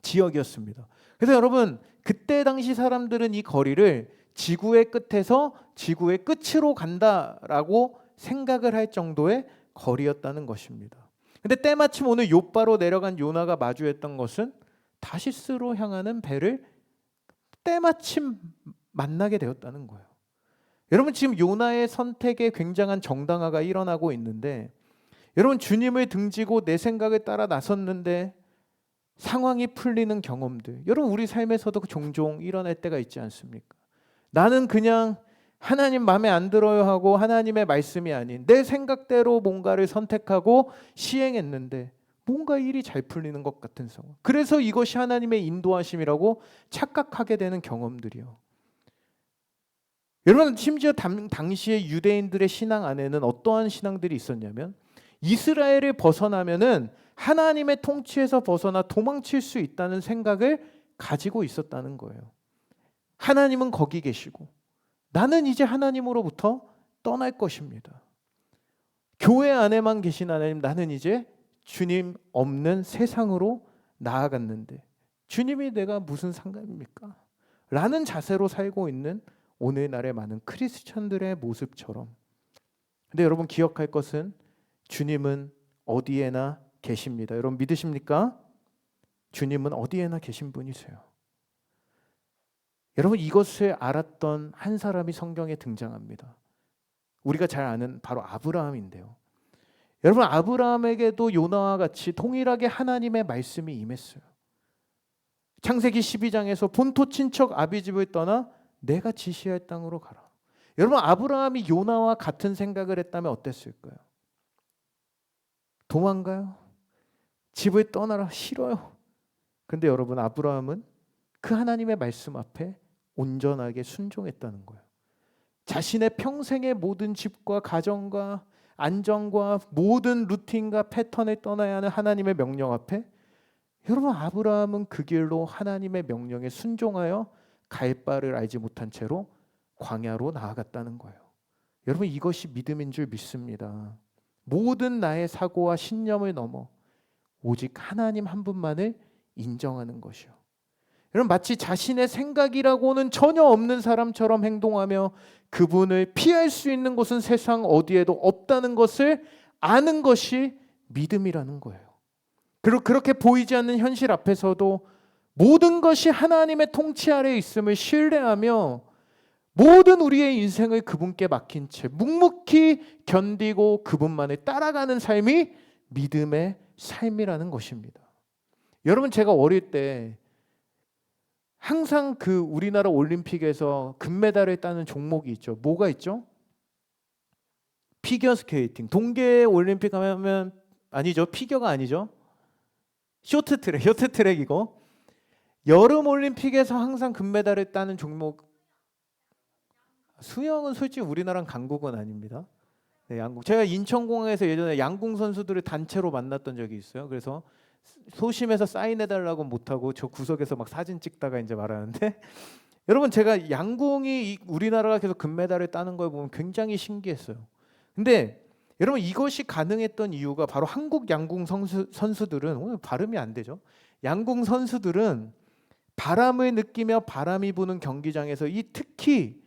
지역이었습니다. 그래서 여러분, 그때 당시 사람들은 이 거리를 지구의 끝에서 지구의 끝으로 간다라고 생각을 할 정도의 거리였다는 것입니다. 근데 때마침 오늘 욥바로 내려간 요나가 마주했던 것은 다시스로 향하는 배를 때마침 만나게 되었다는 거예요. 여러분, 지금 요나의 선택에 굉장한 정당화가 일어나고 있는데, 여러분, 주님을 등지고 내 생각에 따라 나섰는데 상황이 풀리는 경험들, 여러분, 우리 삶에서도 종종 일어날 때가 있지 않습니까? 나는 그냥 하나님 마음에 안 들어요 하고 하나님의 말씀이 아닌 내 생각대로 뭔가를 선택하고 시행했는데 뭔가 일이 잘 풀리는 것 같은 상황, 그래서 이것이 하나님의 인도하심이라고 착각하게 되는 경험들이요. 여러분, 심지어 당시의 유대인들의 신앙 안에는 어떠한 신앙들이 있었냐면 이스라엘을 벗어나면은 하나님의 통치에서 벗어나 도망칠 수 있다는 생각을 가지고 있었다는 거예요. 하나님은 거기 계시고 나는 이제 하나님으로부터 떠날 것입니다. 교회 안에만 계신 하나님, 나는 이제 주님 없는 세상으로 나아갔는데 주님이 내가 무슨 상관입니까? 라는 자세로 살고 있는 오늘날의 많은 크리스천들의 모습처럼. 근데 여러분 기억할 것은 주님은 어디에나 계십니다. 여러분 믿으십니까? 주님은 어디에나 계신 분이세요. 여러분 이것을 알았던 한 사람이 성경에 등장합니다. 우리가 잘 아는 바로 아브라함인데요. 여러분 아브라함에게도 요나와 같이 동일하게 하나님의 말씀이 임했어요. 창세기 12장에서 본토 친척 아비집을 떠나 내가 지시할 땅으로 가라. 여러분 아브라함이 요나와 같은 생각을 했다면 어땠을까요? 도망가요? 집을 떠나라. 싫어요. 근데 여러분 아브라함은 그 하나님의 말씀 앞에 온전하게 순종했다는 거예요. 자신의 평생의 모든 집과 가정과 안정과 모든 루틴과 패턴을 떠나야 하는 하나님의 명령 앞에 여러분 아브라함은 그 길로 하나님의 명령에 순종하여 갈 바를 알지 못한 채로 광야로 나아갔다는 거예요. 여러분 이것이 믿음인 줄 믿습니다. 모든 나의 사고와 신념을 넘어 오직 하나님 한 분만을 인정하는 것이요. 여러분 마치 자신의 생각이라고는 전혀 없는 사람처럼 행동하며 그분을 피할 수 있는 곳은 세상 어디에도 없다는 것을 아는 것이 믿음이라는 거예요. 그리고 그렇게 보이지 않는 현실 앞에서도 모든 것이 하나님의 통치 아래에 있음을 신뢰하며 모든 우리의 인생을 그분께 맡긴 채 묵묵히 견디고 그분만을 따라가는 삶이 믿음의 삶이라는 것입니다. 여러분 제가 어릴 때 항상 그 우리나라 올림픽에서 금메달을 따는 종목이 있죠. 뭐가 있죠? 피겨 스케이팅. 동계 올림픽 하면 아니죠. 피겨가 아니죠. 쇼트트랙이고 여름 올림픽에서 항상 금메달을 따는 종목 수영은 솔직히 우리나라랑 강국은 아닙니다. 네, 양궁. 제가 인천공항에서 예전에 양궁 선수들을 단체로 만났던 적이 있어요. 그래서 소심해서 사인해달라고 못하고 저 구석에서 막 사진 찍다가 이제 말하는데 여러분 제가 양궁이 우리나라가 계속 금메달을 따는 걸 보면 굉장히 신기했어요. 근데 여러분 이것이 가능했던 이유가 바로 한국 양궁 선수들은 오늘 발음이 안 되죠. 양궁 선수들은 바람을 느끼며 바람이 부는 경기장에서 이 특히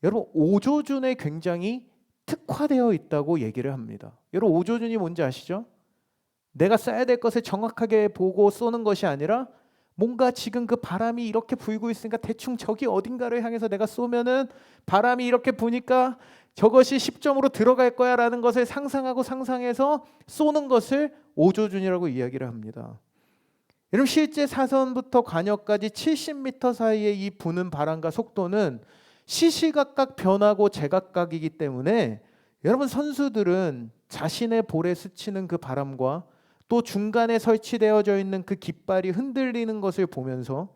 여러분 오조준에 굉장히 특화되어 있다고 얘기를 합니다. 여러분 오조준이 뭔지 아시죠? 내가 쏴야 될 것을 정확하게 보고 쏘는 것이 아니라 뭔가 지금 그 바람이 이렇게 불고 있으니까 대충 저기 어딘가를 향해서 내가 쏘면은 바람이 이렇게 부니까 저것이 10점으로 들어갈 거야 라는 것을 상상하고 상상해서 쏘는 것을 오조준이라고 이야기를 합니다. 여러분 실제 사선부터 관역까지 70m 사이의 이 부는 바람과 속도는 시시각각 변하고 제각각이기 때문에 여러분 선수들은 자신의 볼에 스치는 그 바람과 또 중간에 설치되어져 있는 그 깃발이 흔들리는 것을 보면서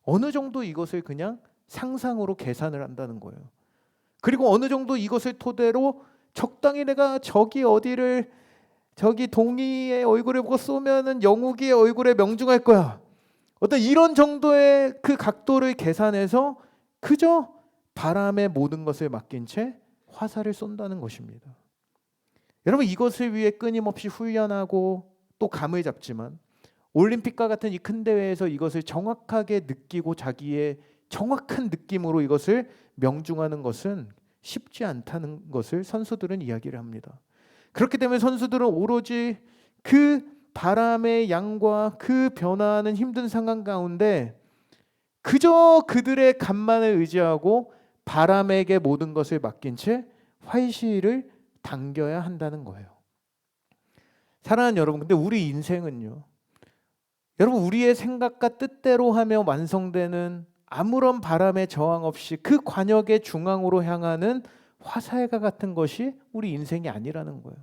어느 정도 이것을 그냥 상상으로 계산을 한다는 거예요. 그리고 어느 정도 이것을 토대로 적당히 내가 저기 어디를 저기 동희의 얼굴을 보고 쏘면은 영욱이의 얼굴에 명중할 거야. 어떤 이런 정도의 그 각도를 계산해서 그저 바람에 모든 것을 맡긴 채 화살을 쏜다는 것입니다. 여러분 이것을 위해 끊임없이 훈련하고 또 감을 잡지만 올림픽과 같은 이 큰 대회에서 이것을 정확하게 느끼고 자기의 정확한 느낌으로 이것을 명중하는 것은 쉽지 않다는 것을 선수들은 이야기를 합니다. 그렇기 때문에 선수들은 오로지 그 바람의 양과 그 변화하는 힘든 상황 가운데 그저 그들의 간만을 의지하고 바람에게 모든 것을 맡긴 채 활시를 당겨야 한다는 거예요. 사랑하는 여러분, 근데 우리 인생은요, 여러분 우리의 생각과 뜻대로 하며 완성되는 아무런 바람의 저항 없이 그 관역의 중앙으로 향하는 화살과 같은 것이 우리 인생이 아니라는 거예요.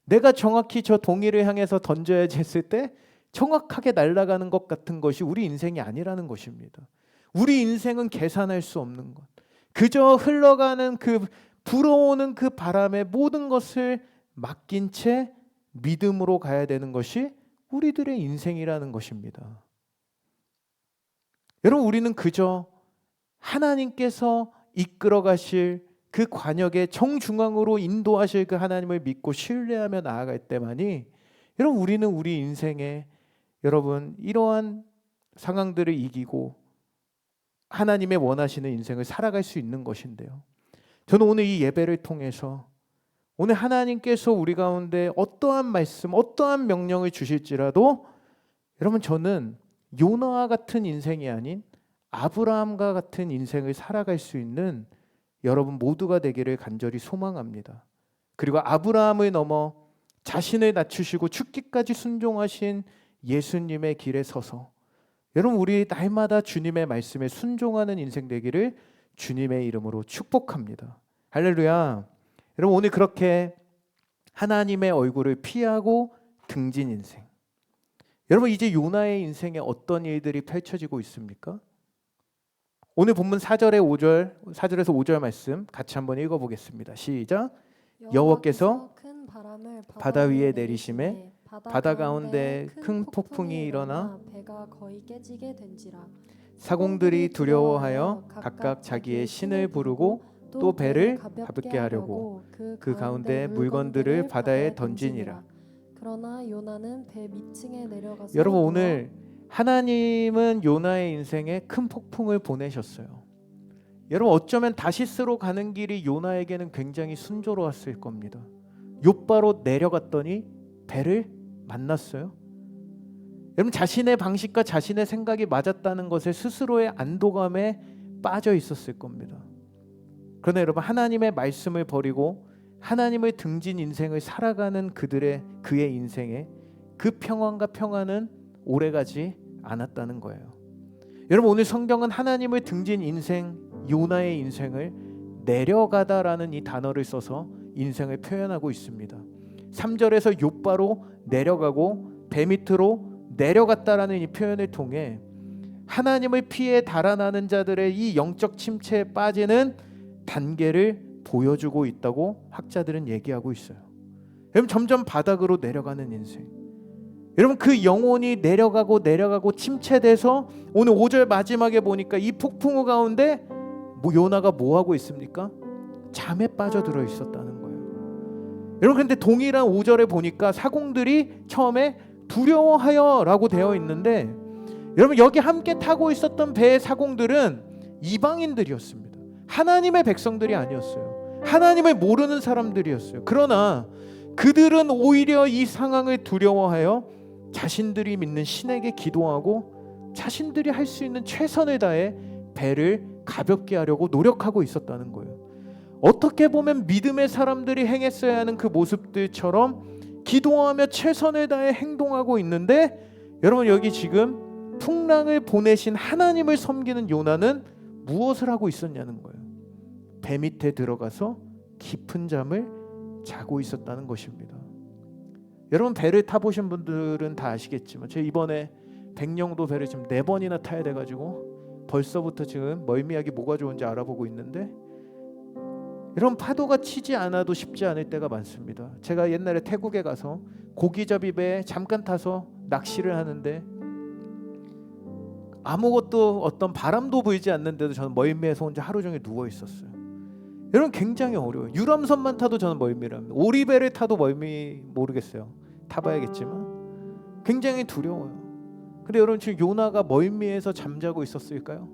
내가 정확히 저 동이를 향해서 던져야지 했을 때 정확하게 날아가는 것 같은 것이 우리 인생이 아니라는 것입니다. 우리 인생은 계산할 수 없는 것, 그저 흘러가는 그 불어오는 그 바람에 모든 것을 맡긴 채 믿음으로 가야 되는 것이 우리들의 인생이라는 것입니다. 여러분 우리는 그저 하나님께서 이끌어 가실 그 관역의 정중앙으로 인도하실 그 하나님을 믿고 신뢰하며 나아갈 때만이 여러분 우리는 우리 인생에 여러분 이러한 상황들을 이기고 하나님의 원하시는 인생을 살아갈 수 있는 것인데요. 저는 오늘 이 예배를 통해서 오늘 하나님께서 우리 가운데 어떠한 말씀, 어떠한 명령을 주실지라도 여러분 저는 요나와 같은 인생이 아닌 아브라함과 같은 인생을 살아갈 수 있는 여러분 모두가 되기를 간절히 소망합니다. 그리고 아브라함을 넘어 자신을 낮추시고 죽기까지 순종하신 예수님의 길에 서서 여러분 우리 날마다 주님의 말씀에 순종하는 인생 되기를 주님의 이름으로 축복합니다. 할렐루야. 여러분 오늘 그렇게 하나님의 얼굴을 피하고 등진 인생. 여러분 이제 요나의 인생에 어떤 일들이 펼쳐지고 있습니까? 오늘 본문 4절에서 5절 말씀 같이 한번 읽어보겠습니다. 시작. 여호와께서 큰 바람을 바다 위에 내리심에 바다 가운데 큰 폭풍이 일어나 배가 거의 깨지게 된지라. 사공들이 두려워하여 각각 자기의 신을 부르고 또 배를 가볍게 하려고 그 가운데 물건들을 바다에 던지니라. 그러나 요나는 배 밑층에 내려가서 여러분 오늘 하나님은 요나의 인생에 큰 폭풍을 보내셨어요. 여러분 어쩌면 다시스로 가는 길이 요나에게는 굉장히 순조로웠을 겁니다. 욥바로 내려갔더니 배를 만났어요. 여러분 자신의 방식과 자신의 생각이 맞았다는 것에 스스로의 안도감에 빠져 있었을 겁니다. 그러나 여러분 하나님의 말씀을 버리고 하나님을 등진 인생을 살아가는 그의 인생에 그 평안과 평안은 오래가지 않았다는 거예요. 여러분 오늘 성경은 하나님을 등진 인생 요나의 인생을 내려가다라는 이 단어를 써서 인생을 표현하고 있습니다. 3절에서 욥바로 내려가고 배 밑으로 내려갔다라는 이 표현을 통해 하나님을 피해 달아나는 자들의 이 영적 침체에 빠지는 단계를 보여주고 있다고 학자들은 얘기하고 있어요. 여러분 점점 바닥으로 내려가는 인생. 여러분 그 영혼이 내려가고 침체돼서 오늘 5절 마지막에 보니까 이 폭풍우 가운데 요나가 뭐 하고 있습니까? 잠에 빠져들어 있었다는 거예요. 여러분 근데 동일한 5절에 보니까 사공들이 처음에 두려워하여 라고 되어 있는데 여러분 여기 함께 타고 있었던 배의 사공들은 이방인들이었습니다. 하나님의 백성들이 아니었어요. 하나님을 모르는 사람들이었어요. 그러나 그들은 오히려 이 상황을 두려워하여 자신들이 믿는 신에게 기도하고 자신들이 할 수 있는 최선을 다해 배를 가볍게 하려고 노력하고 있었다는 거예요. 어떻게 보면 믿음의 사람들이 행했어야 하는 그 모습들처럼 기도하며 최선을 다해 행동하고 있는데 여러분 여기 지금 풍랑을 보내신 하나님을 섬기는 요나는 무엇을 하고 있었냐는 거예요. 배 밑에 들어가서 깊은 잠을 자고 있었다는 것입니다. 여러분 배를 타보신 분들은 다 아시겠지만 제가 이번에 백령도 배를 지금 4번이나 타야 돼가지고 벌써부터 지금 멀미하기 뭐가 좋은지 알아보고 있는데 이런 파도가 치지 않아도 쉽지 않을 때가 많습니다. 제가 옛날에 태국에 가서 고기잡이 배에 잠깐 타서 낚시를 하는데 아무것도 어떤 바람도 불지 않는데도 저는 멀미해서 혼자 하루 종일 누워 있었어요. 여러분 굉장히 어려워요. 유람선만 타도 저는 멀미를 합니다. 오리배를 타도 멀미 모르겠어요. 타봐야겠지만 굉장히 두려워요. 근데 여러분 지금 요나가 멀미해서 잠자고 있었을까요?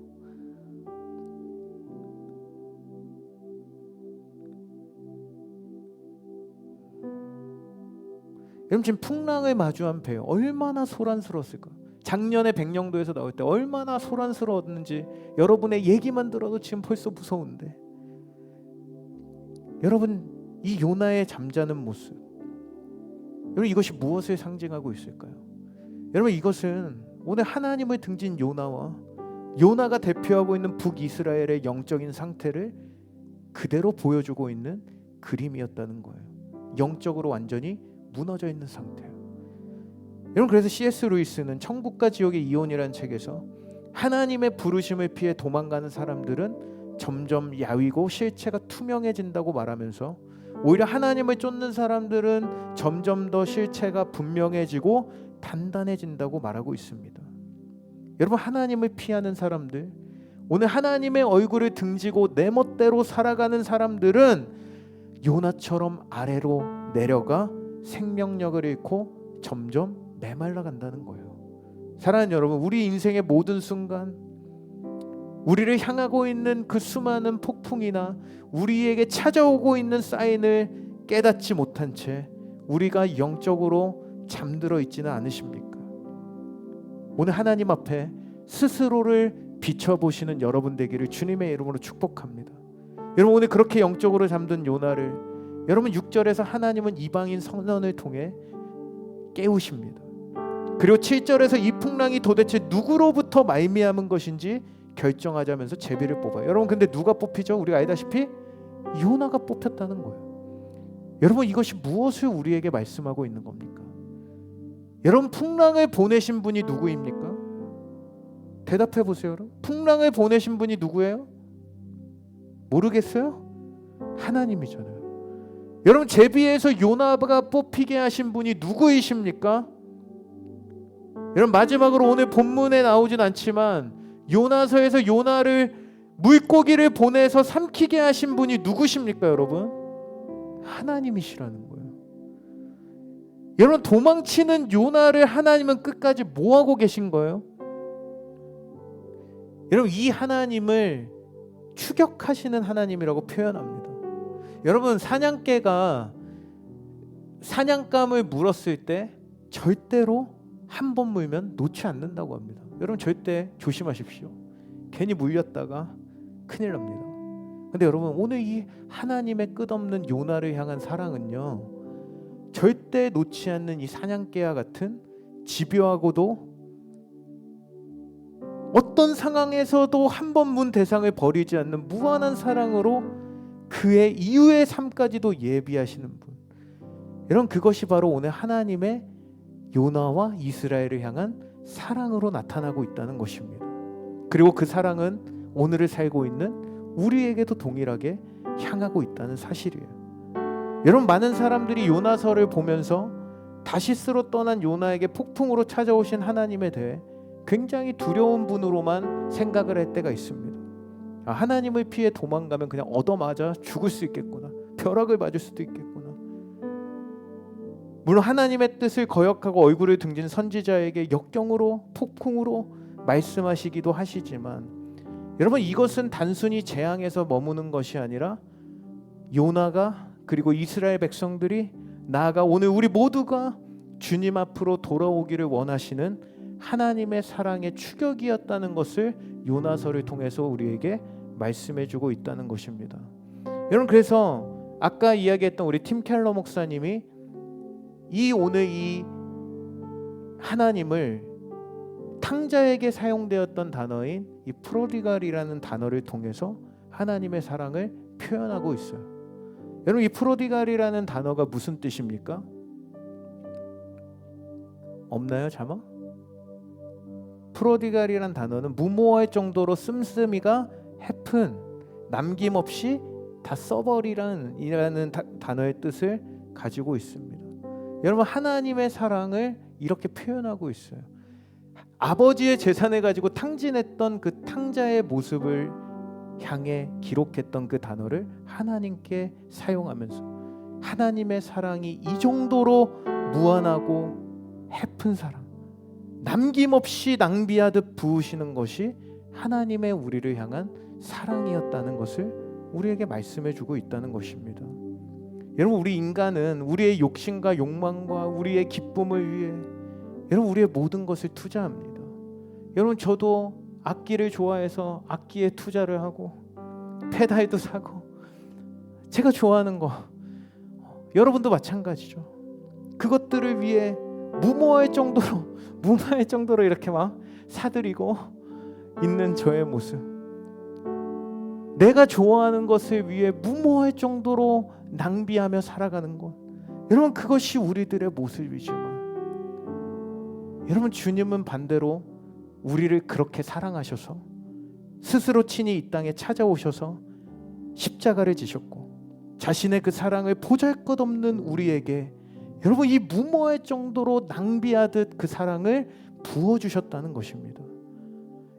여러분 지금 풍랑을 마주한 배 얼마나 소란스러웠을까? 작년에 백령도에서 나올 때 얼마나 소란스러웠는지 여러분의 얘기만 들어도 지금 벌써 무서운데 여러분 이 요나의 잠자는 모습 여러분 이것이 무엇을 상징하고 있을까요? 여러분 이것은 오늘 하나님을 등진 요나가 대표하고 있는 북이스라엘의 영적인 상태를 그대로 보여주고 있는 그림이었다는 거예요. 영적으로 완전히 무너져 있는 상태예요. 여러분 그래서 C.S. 루이스는 천국과 지옥의 이혼이라는 책에서 하나님의 부르심을 피해 도망가는 사람들은 점점 야위고 실체가 투명해진다고 말하면서 오히려 하나님을 쫓는 사람들은 점점 더 실체가 분명해지고 단단해진다고 말하고 있습니다. 여러분 하나님을 피하는 사람들 오늘 하나님의 얼굴을 등지고 내 멋대로 살아가는 사람들은 요나처럼 아래로 내려가 생명력을 잃고 점점 메말라 간다는 거예요. 사랑하는 여러분 우리 인생의 모든 순간 우리를 향하고 있는 그 수많은 폭풍이나 우리에게 찾아오고 있는 사인을 깨닫지 못한 채 우리가 영적으로 잠들어 있지는 않으십니까? 오늘 하나님 앞에 스스로를 비춰보시는 여러분 되기를 주님의 이름으로 축복합니다. 여러분, 오늘 그렇게 영적으로 잠든 요나를 여러분 6절에서 하나님은 이방인 선언을 통해 깨우십니다. 그리고 7절에서 이 풍랑이 도대체 누구로부터 말미암은 것인지 결정하자면서 제비를 뽑아요. 여러분, 근데 누가 뽑히죠? 우리가 알다시피 요나가 뽑혔다는 거예요. 여러분, 이것이 무엇을 우리에게 말씀하고 있는 겁니까? 여러분, 풍랑을 보내신 분이 누구입니까? 대답해 보세요. 여러분, 풍랑을 보내신 분이 누구예요? 모르겠어요? 하나님이잖아요. 여러분, 제비에서 요나가 뽑히게 하신 분이 누구이십니까? 여러분, 마지막으로 오늘 본문에 나오진 않지만 요나서에서 요나를 물고기를 보내서 삼키게 하신 분이 누구십니까? 여러분, 하나님이시라는 거예요. 여러분, 도망치는 요나를 하나님은 끝까지 뭐하고 계신 거예요? 여러분, 이 하나님을 추격하시는 하나님이라고 표현합니다. 여러분, 사냥개가 사냥감을 물었을 때 절대로 한 번 물면 놓지 않는다고 합니다. 여러분, 절대 조심하십시오. 괜히 물렸다가 큰일 납니다. 근데 여러분, 오늘 이 하나님의 끝없는 요나를 향한 사랑은요, 절대 놓지 않는 이 사냥개와 같은 집요하고도 어떤 상황에서도 한 번 문 대상을 버리지 않는 무한한 사랑으로 그의 이후의 삶까지도 예비하시는 분. 여러분, 그것이 바로 오늘 하나님의 요나와 이스라엘을 향한 사랑으로 나타나고 있다는 것입니다. 그리고 그 사랑은 오늘을 살고 있는 우리에게도 동일하게 향하고 있다는 사실이에요. 여러분, 많은 사람들이 요나서를 보면서 다시스로 떠난 요나에게 폭풍으로 찾아오신 하나님에 대해 굉장히 두려운 분으로만 생각을 할 때가 있습니다. 하나님을 피해 도망가면 그냥 얻어맞아 죽을 수 있겠구나, 벼락을 맞을 수도 있겠구나. 물론 하나님의 뜻을 거역하고 얼굴을 등진 선지자에게 역경으로 폭풍으로 말씀하시기도 하시지만, 여러분, 이것은 단순히 재앙에서 머무는 것이 아니라 요나가 그리고 이스라엘 백성들이 나아가 오늘 우리 모두가 주님 앞으로 돌아오기를 원하시는 하나님의 사랑의 추격이었다는 것을 요나서를 통해서 우리에게 말씀해주고 있다는 것입니다. 여러분, 그래서 아까 이야기했던 우리 팀 켈러 목사님이 오늘 이 하나님을 탕자에게 사용되었던 단어인 이 프로디갈이라는 단어를 통해서 하나님의 사랑을 표현하고 있어요. 여러분, 이 프로디갈이라는 단어가 무슨 뜻입니까? 없나요, 자막? 프로디갈이라는 단어는 무모할 정도로 씀씀이가 해픈, 남김없이 다 써버리라는 단어의 뜻을 가지고 있습니다. 여러분, 하나님의 사랑을 이렇게 표현하고 있어요. 아버지의 재산을 가지고 탕진했던 그 탕자의 모습을 향해 기록했던 그 단어를 하나님께 사용하면서 하나님의 사랑이 이 정도로 무한하고 해픈 사랑, 남김없이 낭비하듯 부으시는 것이 하나님의 우리를 향한 사랑이었다는 것을 우리에게 말씀해주고 있다는 것입니다. 여러분, 우리 인간은 우리의 욕심과 욕망과 우리의 기쁨을 위해 여러분 우리의 모든 것을 투자합니다. 여러분, 저도 악기를 좋아해서 악기에 투자를 하고 페달도 사고 제가 좋아하는 거, 여러분도 마찬가지죠. 그것들을 위해 무모할 정도로 이렇게 막 사들이고 있는 저의 모습, 내가 좋아하는 것을 위해 무모할 정도로 낭비하며 살아가는 것, 여러분, 그것이 우리들의 모습이지만 여러분, 주님은 반대로 우리를 그렇게 사랑하셔서 스스로 친히 이 땅에 찾아오셔서 십자가를 지셨고 자신의 그 사랑을 보잘것없는 우리에게 여러분 이 무모할 정도로 낭비하듯 그 사랑을 부어주셨다는 것입니다.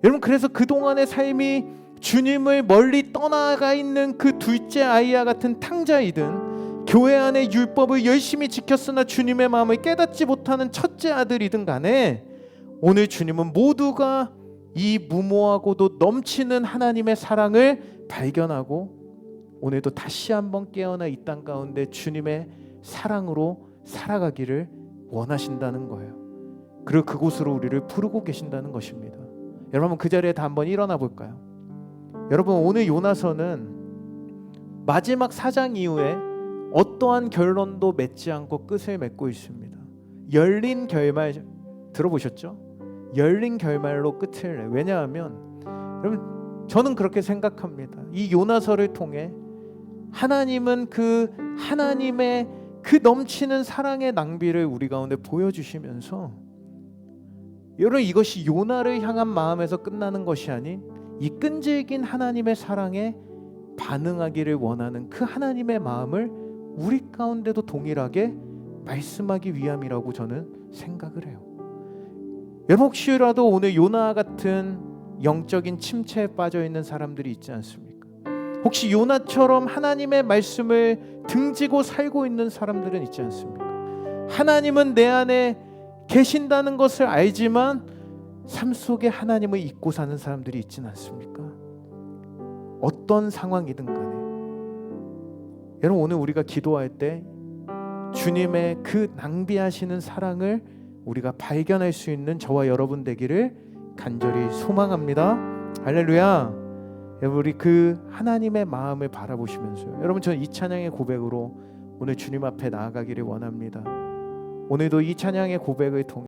여러분, 그래서 그동안의 삶이 주님을 멀리 떠나가 있는 그 둘째 아이와 같은 탕자이든 교회 안에 율법을 열심히 지켰으나 주님의 마음을 깨닫지 못하는 첫째 아들이든 간에 오늘 주님은 모두가 이 무모하고도 넘치는 하나님의 사랑을 발견하고 오늘도 다시 한번 깨어나 이 땅 가운데 주님의 사랑으로 살아가기를 원하신다는 거예요. 그리고 그곳으로 우리를 부르고 계신다는 것입니다. 여러분 그 자리에 다 한번 일어나 볼까요? 여러분 오늘 요나서는 마지막 4장 이후에 어떠한 결론도 맺지 않고 끝을 맺고 있습니다. 열린 결말 들어보셨죠? 열린 결말로 끝을 내요. 왜냐하면 여러분 저는 그렇게 생각합니다. 이 요나서를 통해 하나님은 그 하나님의 그 넘치는 사랑의 낭비를 우리 가운데 보여주시면서 여러분 이것이 요나를 향한 마음에서 끝나는 것이 아닌 이 끈질긴 하나님의 사랑에 반응하기를 원하는 그 하나님의 마음을 우리 가운데도 동일하게 말씀하기 위함이라고 저는 생각을 해요. 여러분 혹시라도 오늘 요나 같은 영적인 침체에 빠져 있는 사람들이 있지 않습니까? 혹시 요나처럼 하나님의 말씀을 등지고 살고 있는 사람들은 있지 않습니까? 하나님은 내 안에 계신다는 것을 알지만 삶 속에 하나님을 잊고 사는 사람들이 있지는 않습니까? 어떤 상황이든 간에 여러분 오늘 우리가 기도할 때 주님의 그 낭비하시는 사랑을 우리가 발견할 수 있는 저와 여러분 되기를 간절히 소망합니다. 할렐루야. 여러분 우리 그 하나님의 마음을 바라보시면서요. 여러분 저는 이 찬양의 고백으로 오늘 주님 앞에 나아가기를 원합니다. 오늘도 이 찬양의 고백을 통해